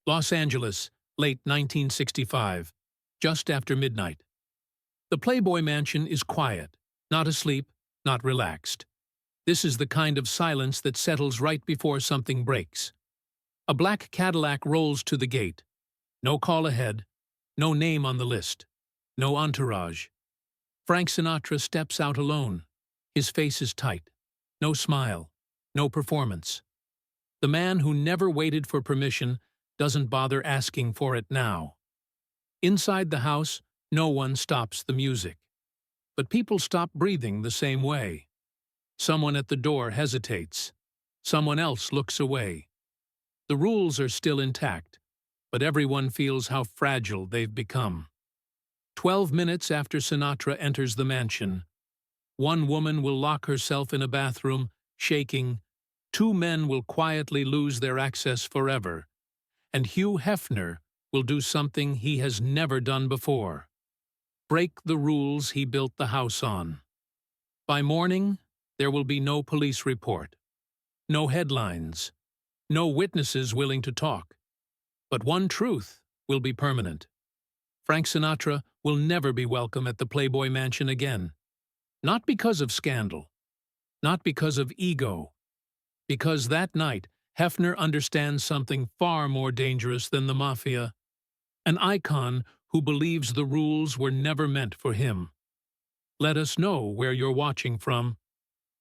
Los Angeles, late 1965, just after midnight. The Playboy Mansion is quiet, not asleep, not relaxed. This is the kind of silence that settles right before something breaks. A black Cadillac rolls to the gate. No call ahead, no name on the list, no entourage. Frank Sinatra steps out alone. His face is tight. No smile, no performance. The man who never waited for permission doesn't bother asking for it now. Inside the house, no one stops the music. But people stop breathing the same way. Someone at the door hesitates. Someone else looks away. The rules are still intact, but everyone feels how fragile they've become. 12 minutes after Sinatra enters the mansion, one woman will lock herself in a bathroom, shaking. Two men will quietly lose their access forever. And Hugh Hefner will do something he has never done before. Break the rules he built the house on. By morning, there will be no police report, no headlines, no witnesses willing to talk. But one truth will be permanent. Frank Sinatra will never be welcome at the Playboy Mansion again. Not because of scandal, not because of ego, because that night, Hefner understands something far more dangerous than the mafia, an icon who believes the rules were never meant for him. Let us know where you're watching from,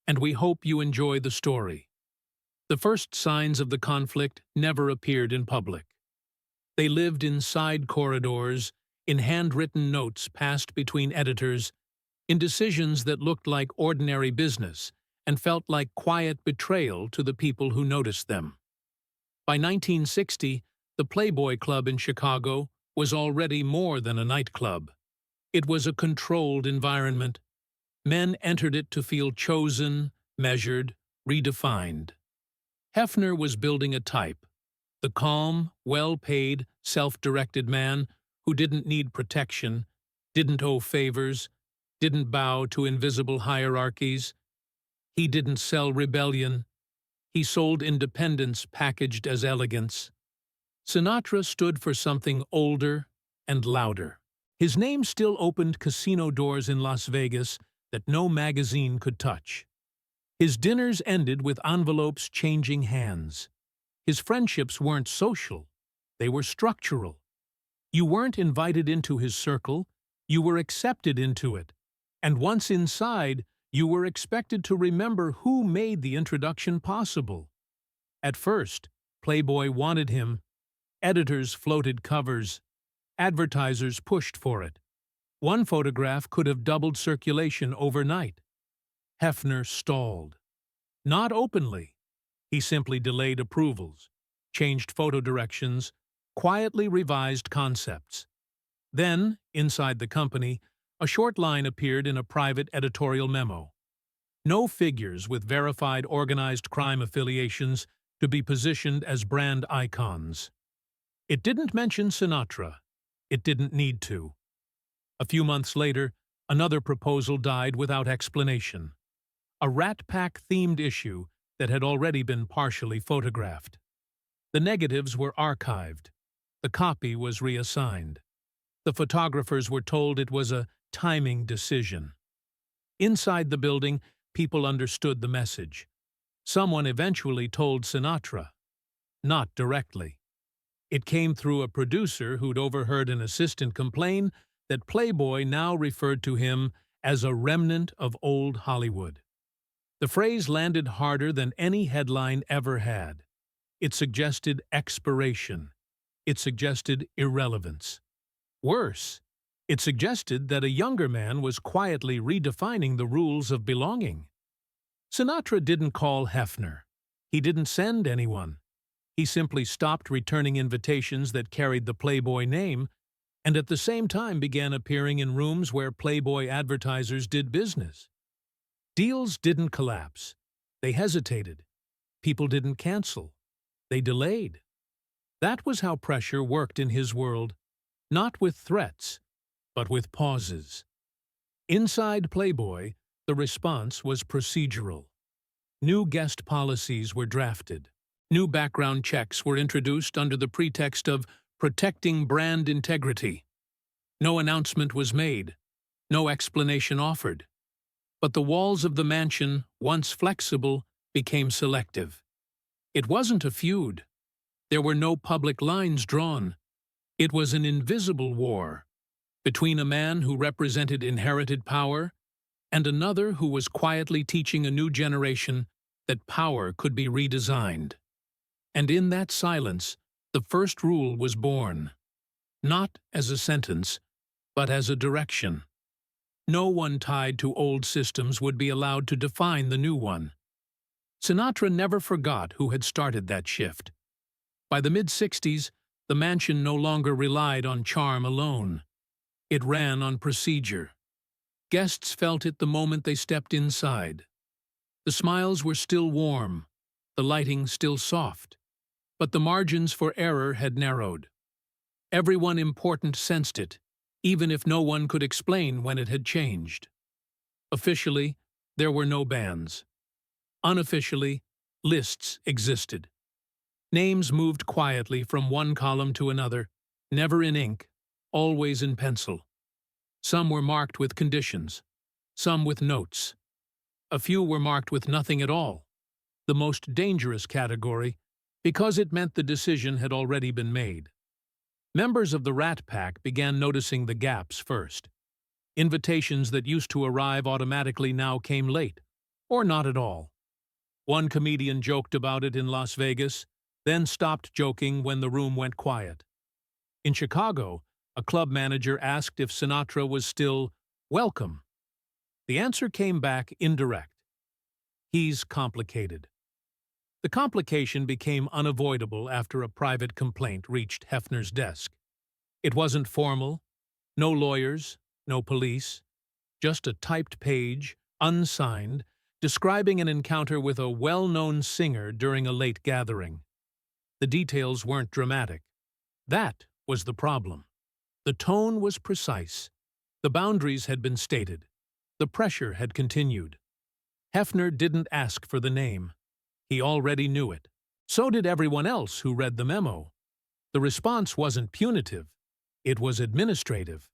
and we hope you enjoy the story. The first signs of the conflict never appeared in public. They lived in side corridors, in handwritten notes passed between editors, in decisions that looked like ordinary business and felt like quiet betrayal to the people who noticed them. By 1960, the Playboy Club in Chicago was already more than a nightclub. It was a controlled environment. Men entered it to feel chosen, measured, redefined. Hefner was building a type, the calm, well-paid, self-directed man who didn't need protection, didn't owe favors, didn't bow to invisible hierarchies. He didn't sell rebellion. He sold independence packaged as elegance. Sinatra stood for something older and louder. His name still opened casino doors in Las Vegas that no magazine could touch. His dinners ended with envelopes changing hands. His friendships weren't social. They were structural. You weren't invited into his circle. You were accepted into it. And once inside, you were expected to remember who made the introduction possible. At first, Playboy wanted him. Editors floated covers. Advertisers pushed for it. One photograph could have doubled circulation overnight. Hefner stalled. Not openly. He simply delayed approvals, changed photo directions, quietly revised concepts. Then, inside the company, a short line appeared in a private editorial memo. No figures with verified organized crime affiliations to be positioned as brand icons. It didn't mention Sinatra. It didn't need to. A few months later, another proposal died without explanation. A Rat Pack-themed issue that had already been partially photographed. The negatives were archived. The copy was reassigned. The photographers were told it was a timing decision. Inside the building, people understood the message. Someone eventually told Sinatra. Not directly. It came through a producer who'd overheard an assistant complain that Playboy now referred to him as a remnant of old Hollywood. The phrase landed harder than any headline ever had. It suggested expiration. It suggested irrelevance. Worse, it suggested that a younger man was quietly redefining the rules of belonging. Sinatra didn't call Hefner. He didn't send anyone. He simply stopped returning invitations that carried the Playboy name, and at the same time began appearing in rooms where Playboy advertisers did business. Deals didn't collapse. They hesitated. People didn't cancel. They delayed. That was how pressure worked in his world, not with threats, but with pauses. Inside Playboy, the response was procedural. New guest policies were drafted. New background checks were introduced under the pretext of protecting brand integrity. No announcement was made, no explanation offered. But the walls of the mansion, once flexible, became selective. It wasn't a feud. There were no public lines drawn. It was an invisible war between a man who represented inherited power and another who was quietly teaching a new generation that power could be redesigned. And in that silence, the first rule was born, not as a sentence, but as a direction. No one tied to old systems would be allowed to define the new one. Sinatra never forgot who had started that shift. By the mid-60s, the mansion no longer relied on charm alone. It ran on procedure. Guests felt it the moment they stepped inside. The smiles were still warm, the lighting still soft, but the margins for error had narrowed. Everyone important sensed it, even if no one could explain when it had changed. Officially, there were no bans. Unofficially, lists existed. Names moved quietly from one column to another, never in ink, always in pencil. Some were marked with conditions, some with notes. A few were marked with nothing at all, the most dangerous category, because it meant the decision had already been made. Members of the Rat Pack began noticing the gaps first. Invitations that used to arrive automatically now came late, or not at all. One comedian joked about it in Las Vegas, then stopped joking when the room went quiet. In Chicago, a club manager asked if Sinatra was still welcome. The answer came back indirect. He's complicated. The complication became unavoidable after a private complaint reached Hefner's desk. It wasn't formal, no lawyers, no police, just a typed page, unsigned, describing an encounter with a well-known singer during a late gathering. The details weren't dramatic. That was the problem. The tone was precise. The boundaries had been stated. The pressure had continued. Hefner didn't ask for the name. He already knew it. So did everyone else who read the memo. The response wasn't punitive. It was administrative.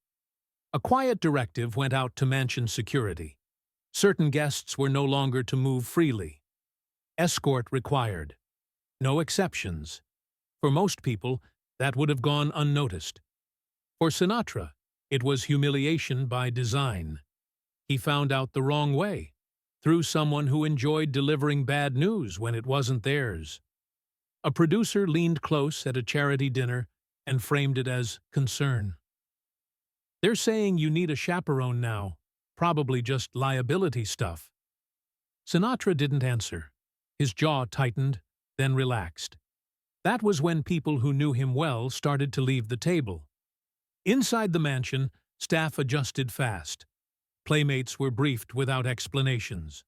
A quiet directive went out to mansion security. Certain guests were no longer to move freely. Escort required. No exceptions. For most people, that would have gone unnoticed. For Sinatra, it was humiliation by design. He found out the wrong way, through someone who enjoyed delivering bad news when it wasn't theirs. A producer leaned close at a charity dinner and framed it as concern. "They're saying you need a chaperone now, probably just liability stuff." Sinatra didn't answer. His jaw tightened, then relaxed. That was when people who knew him well started to leave the table. Inside the mansion, staff adjusted fast. Playmates were briefed without explanations.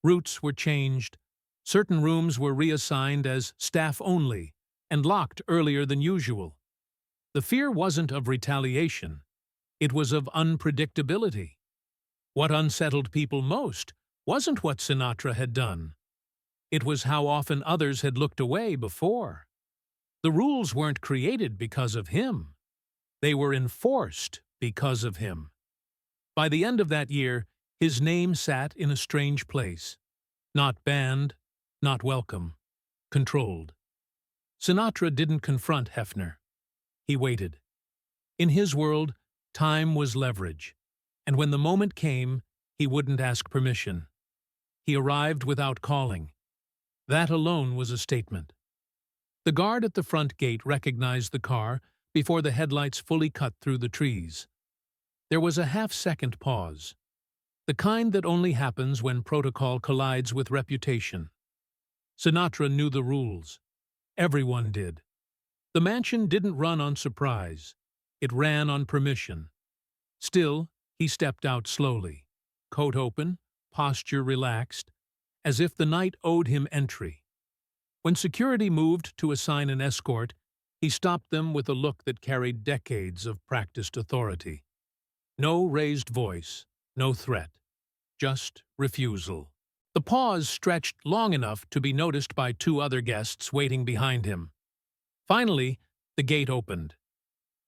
Routes were changed. Certain rooms were reassigned as staff only and locked earlier than usual. The fear wasn't of retaliation. It was of unpredictability. What unsettled people most wasn't what Sinatra had done. It was how often others had looked away before. The rules weren't created because of him. They were enforced because of him. By the end of that year, his name sat in a strange place. Not banned, not welcome, controlled. Sinatra didn't confront Hefner. He waited. In his world, time was leverage, and when the moment came, he wouldn't ask permission. He arrived without calling. That alone was a statement. The guard at the front gate recognized the car before the headlights fully cut through the trees. There was a half-second pause, the kind that only happens when protocol collides with reputation. Sinatra knew the rules. Everyone did. The mansion didn't run on surprise. It ran on permission. Still, he stepped out slowly, coat open, posture relaxed, as if the night owed him entry. When security moved to assign an escort, he stopped them with a look that carried decades of practiced authority. No raised voice, no threat, just refusal. The pause stretched long enough to be noticed by two other guests waiting behind him. Finally, the gate opened.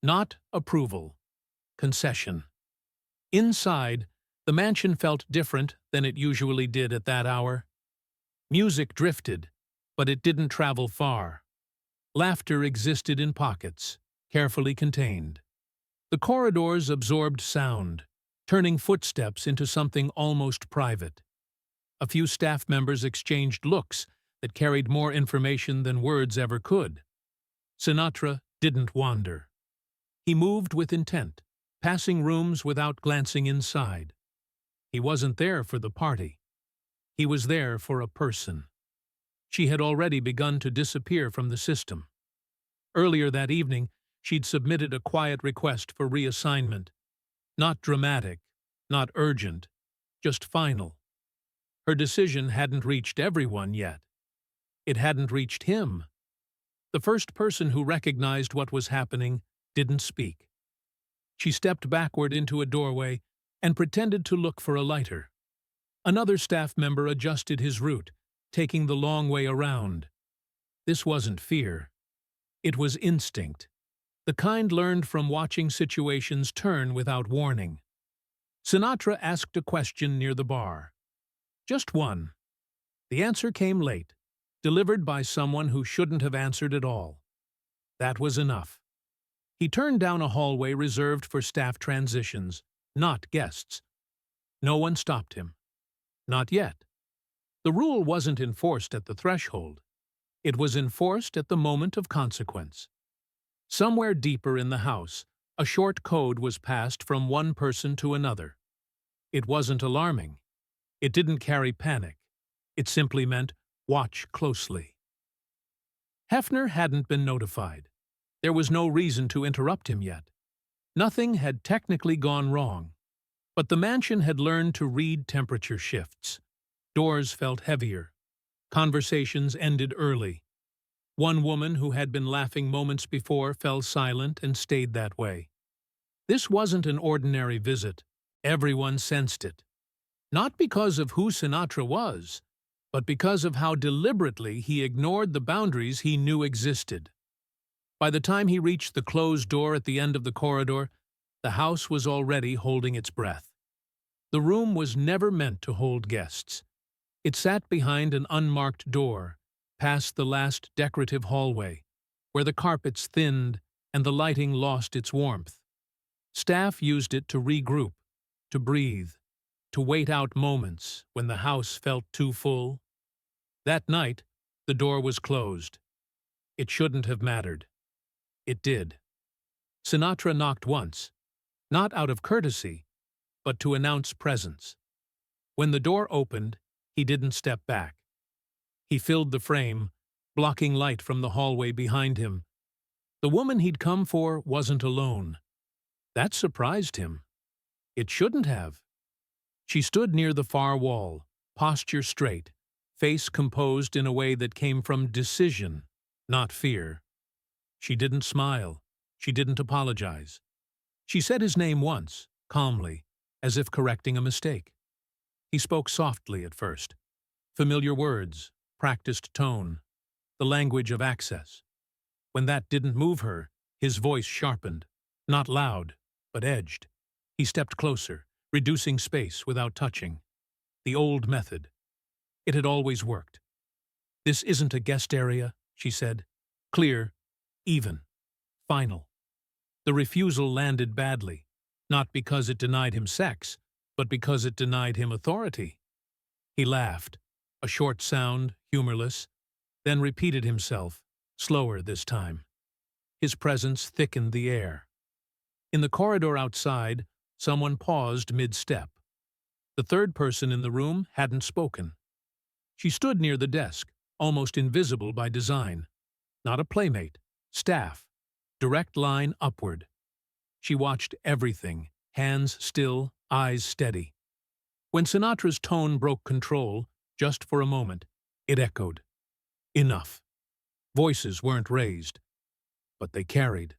Not approval. Concession. Inside, the mansion felt different than it usually did at that hour. Music drifted, but it didn't travel far. Laughter existed in pockets, carefully contained. The corridors absorbed sound, turning footsteps into something almost private. A few staff members exchanged looks that carried more information than words ever could. Sinatra didn't wander. He moved with intent, passing rooms without glancing inside. He wasn't there for the party. He was there for a person. She had already begun to disappear from the system. Earlier that evening, she'd submitted a quiet request for reassignment. Not dramatic, not urgent, just final. Her decision hadn't reached everyone yet. It hadn't reached him. The first person who recognized what was happening didn't speak. She stepped backward into a doorway and pretended to look for a lighter. Another staff member adjusted his route, taking the long way around. This wasn't fear. It was instinct, the kind learned from watching situations turn without warning. Sinatra asked a question near the bar. Just one. The answer came late, delivered by someone who shouldn't have answered at all. That was enough. He turned down a hallway reserved for staff transitions, not guests. No one stopped him. Not yet. The rule wasn't enforced at the threshold. It was enforced at the moment of consequence. Somewhere deeper in the house, a short code was passed from one person to another. It wasn't alarming. It didn't carry panic. It simply meant, watch closely. Hefner hadn't been notified. There was no reason to interrupt him yet. Nothing had technically gone wrong. But the mansion had learned to read temperature shifts. Doors felt heavier. Conversations ended early. One woman who had been laughing moments before fell silent and stayed that way. This wasn't an ordinary visit. Everyone sensed it. Not because of who Sinatra was, but because of how deliberately he ignored the boundaries he knew existed. By the time he reached the closed door at the end of the corridor, the house was already holding its breath. The room was never meant to hold guests. It sat behind an unmarked door, past the last decorative hallway, where the carpets thinned and the lighting lost its warmth. Staff used it to regroup, to breathe, to wait out moments when the house felt too full. That night, the door was closed. It shouldn't have mattered. It did. Sinatra knocked once, not out of courtesy, but to announce presence. When the door opened, he didn't step back. He filled the frame, blocking light from the hallway behind him. The woman he'd come for wasn't alone. That surprised him. It shouldn't have. She stood near the far wall, posture straight, face composed in a way that came from decision, not fear. She didn't smile. She didn't apologize. She said his name once, calmly, as if correcting a mistake. He spoke softly at first. Familiar words, practiced tone, the language of access. When that didn't move her, his voice sharpened, not loud, but edged. He stepped closer, reducing space without touching. The old method. It had always worked. "This isn't a guest area," she said. Clear, even, final. The refusal landed badly, not because it denied him sex, but because it denied him authority. He laughed, a short sound, humorless, then repeated himself, slower this time. His presence thickened the air. In the corridor outside, someone paused mid-step. The third person in the room hadn't spoken. She stood near the desk, almost invisible by design. Not a playmate, staff, direct line upward. She watched everything, hands still, eyes steady. When Sinatra's tone broke control, just for a moment, it echoed. Enough. Voices weren't raised, but they carried.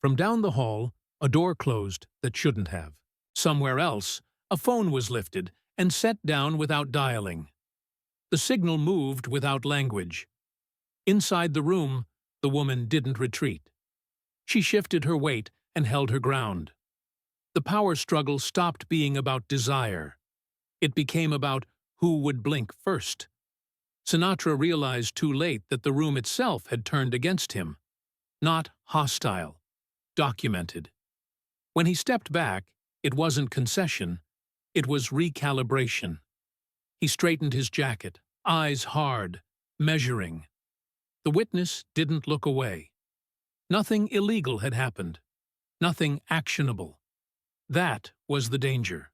From down the hall, a door closed that shouldn't have. Somewhere else, a phone was lifted and set down without dialing. The signal moved without language. Inside the room, the woman didn't retreat. She shifted her weight and held her ground. The power struggle stopped being about desire. It became about who would blink first. Sinatra realized too late that the room itself had turned against him. Not hostile, documented. When he stepped back, it wasn't concession, it was recalibration. He straightened his jacket, eyes hard, measuring. The witness didn't look away. Nothing illegal had happened. Nothing actionable. That was the danger.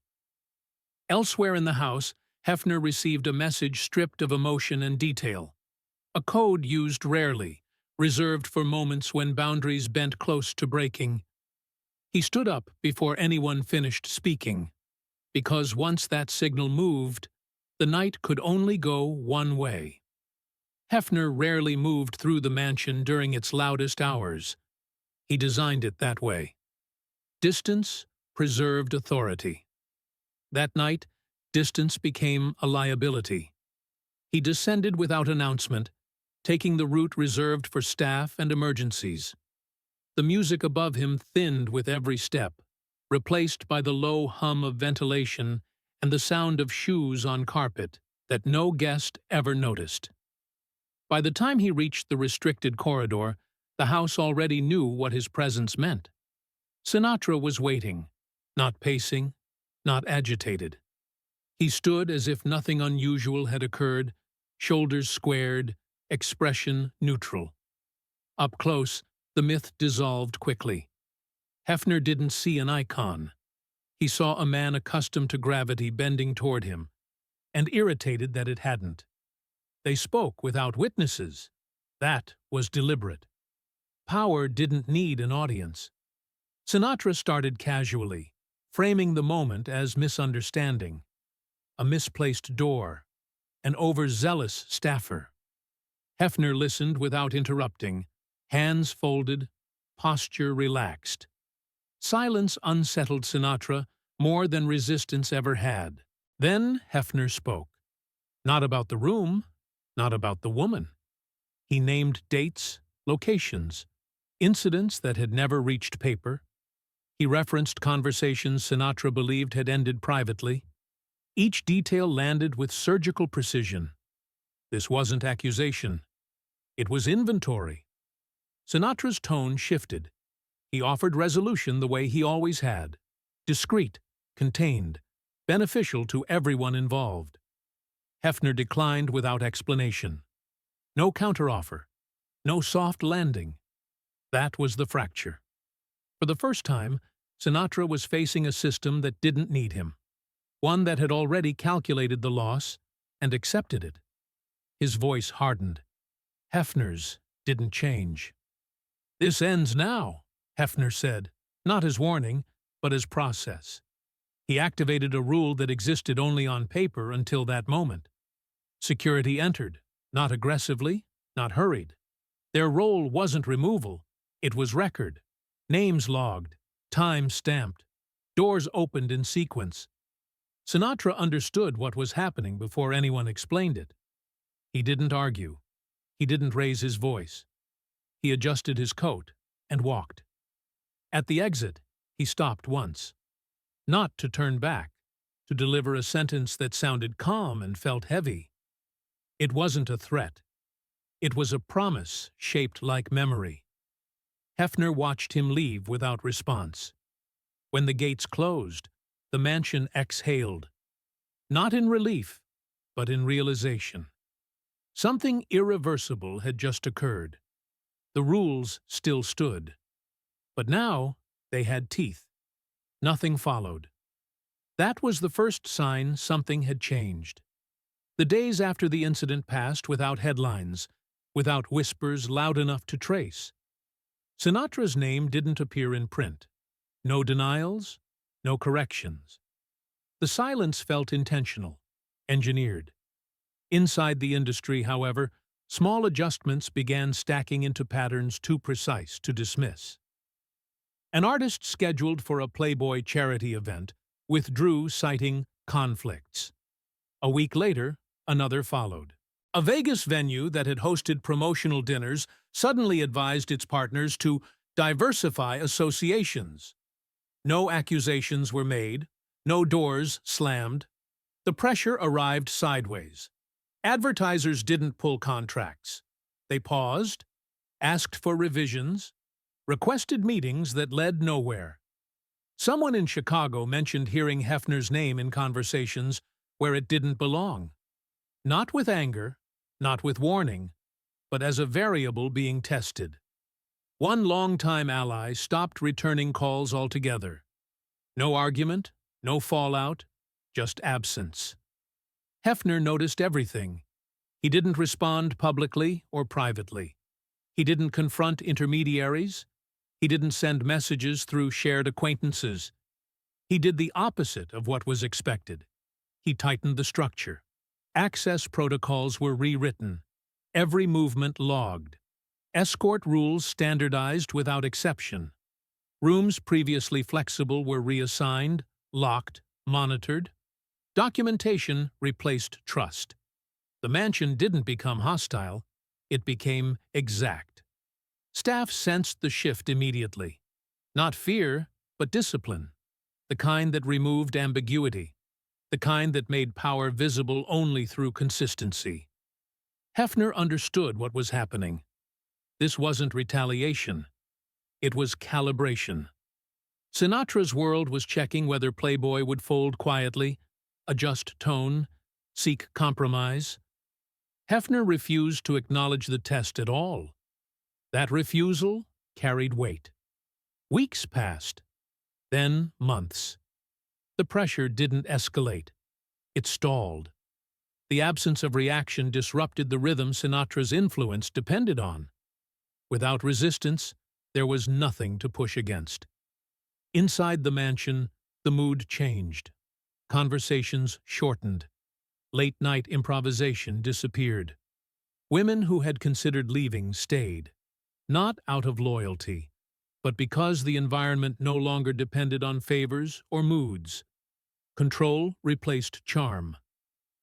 Elsewhere in the house, Hefner received a message stripped of emotion and detail. A code used rarely, reserved for moments when boundaries bent close to breaking. He stood up before anyone finished speaking, because once that signal moved, the night could only go one way. Hefner rarely moved through the mansion during its loudest hours. He designed it that way. Distance preserved authority. That night, distance became a liability. He descended without announcement, taking the route reserved for staff and emergencies. The music above him thinned with every step, replaced by the low hum of ventilation and the sound of shoes on carpet that no guest ever noticed. By the time he reached the restricted corridor, the house already knew what his presence meant. Sinatra was waiting, not pacing, not agitated. He stood as if nothing unusual had occurred, shoulders squared, expression neutral. Up close, the myth dissolved quickly. Hefner didn't see an icon. He saw a man accustomed to gravity bending toward him, and irritated that it hadn't. They spoke without witnesses. That was deliberate. Power didn't need an audience. Sinatra started casually, framing the moment as misunderstanding. A misplaced door, an overzealous staffer. Hefner listened without interrupting, hands folded, posture relaxed. Silence unsettled Sinatra more than resistance ever had. Then Hefner spoke. Not about the room, not about the woman. He named dates, locations, incidents that had never reached paper. He referenced conversations Sinatra believed had ended privately. Each detail landed with surgical precision. This wasn't accusation. It was inventory. Sinatra's tone shifted. He offered resolution the way he always had. Discreet, contained, beneficial to everyone involved. Hefner declined without explanation. No counteroffer. No soft landing. That was the fracture. For the first time, Sinatra was facing a system that didn't need him. One that had already calculated the loss and accepted it. His voice hardened. Hefner's didn't change. "This ends now," Hefner said, not as warning, but as process. He activated a rule that existed only on paper until that moment. Security entered, not aggressively, not hurried. Their role wasn't removal, it was record. Names logged, time stamped, doors opened in sequence. Sinatra understood what was happening before anyone explained it. He didn't argue. He didn't raise his voice. He adjusted his coat and walked. At the exit, he stopped once. Not to turn back, to deliver a sentence that sounded calm and felt heavy. It wasn't a threat. It was a promise shaped like memory. Hefner watched him leave without response. When the gates closed, the mansion exhaled. Not in relief, but in realization. Something irreversible had just occurred. The rules still stood. But now they had teeth. Nothing followed. That was the first sign something had changed. The days after the incident passed without headlines, without whispers loud enough to trace. Sinatra's name didn't appear in print. No denials, no corrections. The silence felt intentional, engineered. Inside the industry, however, small adjustments began stacking into patterns too precise to dismiss. An artist scheduled for a Playboy charity event withdrew citing conflicts. A week later, another followed. A Vegas venue that had hosted promotional dinners suddenly advised its partners to diversify associations. No accusations were made, no doors slammed. The pressure arrived sideways. Advertisers didn't pull contracts. They paused, asked for revisions, requested meetings that led nowhere. Someone in Chicago mentioned hearing Hefner's name in conversations where it didn't belong. Not with anger, not with warning, but as a variable being tested. One longtime ally stopped returning calls altogether. No argument, no fallout, just absence. Hefner noticed everything. He didn't respond publicly or privately. He didn't confront intermediaries. He didn't send messages through shared acquaintances. He did the opposite of what was expected. He tightened the structure. Access protocols were rewritten. Every movement logged. Escort rules standardized without exception. Rooms previously flexible were reassigned, locked, monitored. Documentation replaced trust. The mansion didn't become hostile, it became exact. Staff sensed the shift immediately. Not fear, but discipline. The kind that removed ambiguity. The kind that made power visible only through consistency. Hefner understood what was happening. This wasn't retaliation. It was calibration. Sinatra's world was checking whether Playboy would fold quietly, adjust tone, seek compromise. Hefner refused to acknowledge the test at all. That refusal carried weight. Weeks passed, then months. The pressure didn't escalate. It stalled. The absence of reaction disrupted the rhythm Sinatra's influence depended on. Without resistance, there was nothing to push against. Inside the mansion, the mood changed. Conversations shortened. Late-night improvisation disappeared. Women who had considered leaving stayed, not out of loyalty, but because the environment no longer depended on favors or moods. Control replaced charm.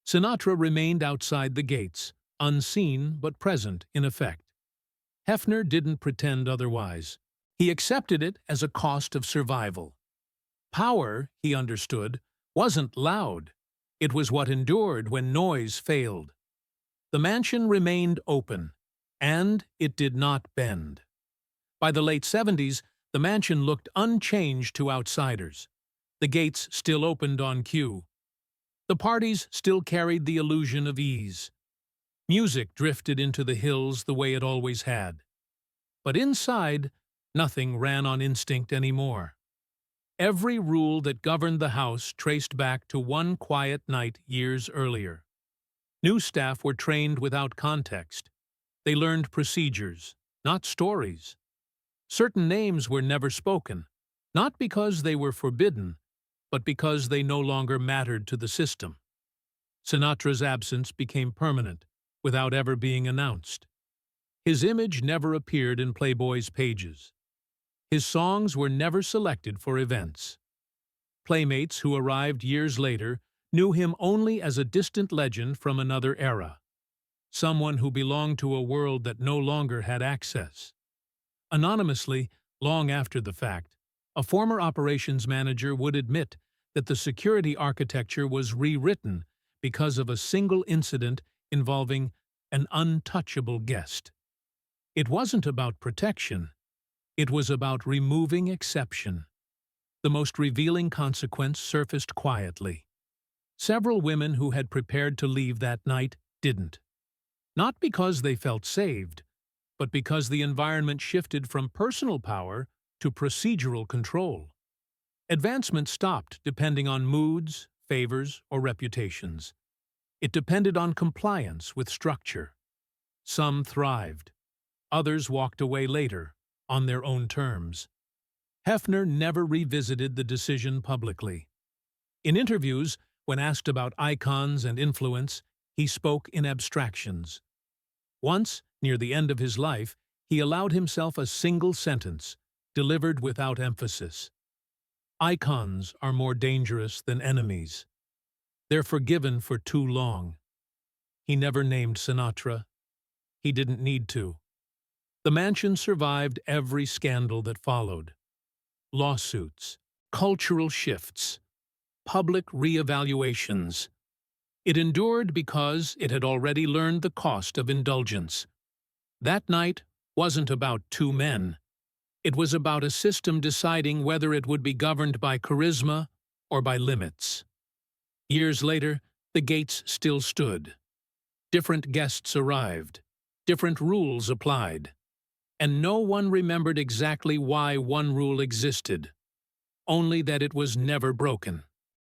Sinatra remained outside the gates, unseen but present in effect. Hefner didn't pretend otherwise. He accepted it as a cost of survival. Power, he understood, wasn't loud. It was what endured when noise failed. The mansion remained open, and it did not bend. By the late 70s, the mansion looked unchanged to outsiders. The gates still opened on cue. The parties still carried the illusion of ease. Music drifted into the hills the way it always had. But inside, nothing ran on instinct anymore. Every rule that governed the house traced back to one quiet night years earlier. New staff were trained without context. They learned procedures, not stories. Certain names were never spoken, not because they were forbidden, but because they no longer mattered to the system. Sinatra's absence became permanent, without ever being announced. His image never appeared in Playboy's pages. His songs were never selected for events. Playmates who arrived years later knew him only as a distant legend from another era, someone who belonged to a world that no longer had access. Anonymously, long after the fact, a former operations manager would admit that the security architecture was rewritten because of a single incident involving an untouchable guest. It wasn't about protection. It was about removing exception. The most revealing consequence surfaced quietly. Several women who had prepared to leave that night didn't. Not because they felt saved, but because the environment shifted from personal power to procedural control. Advancement stopped depending on moods, favors, or reputations. It depended on compliance with structure. Some thrived. Others walked away later, on their own terms. Hefner never revisited the decision publicly. In interviews, when asked about icons and influence, he spoke in abstractions. Once, near the end of his life, he allowed himself a single sentence, delivered without emphasis. Icons are more dangerous than enemies. They're forgiven for too long. He never named Sinatra. He didn't need to. The mansion survived every scandal that followed. Lawsuits, cultural shifts, public re-evaluations. It endured because it had already learned the cost of indulgence. That night wasn't about two men. It was about a system deciding whether it would be governed by charisma or by limits. Years later, the gates still stood. Different guests arrived, different rules applied, and no one remembered exactly why one rule existed, only that it was never broken.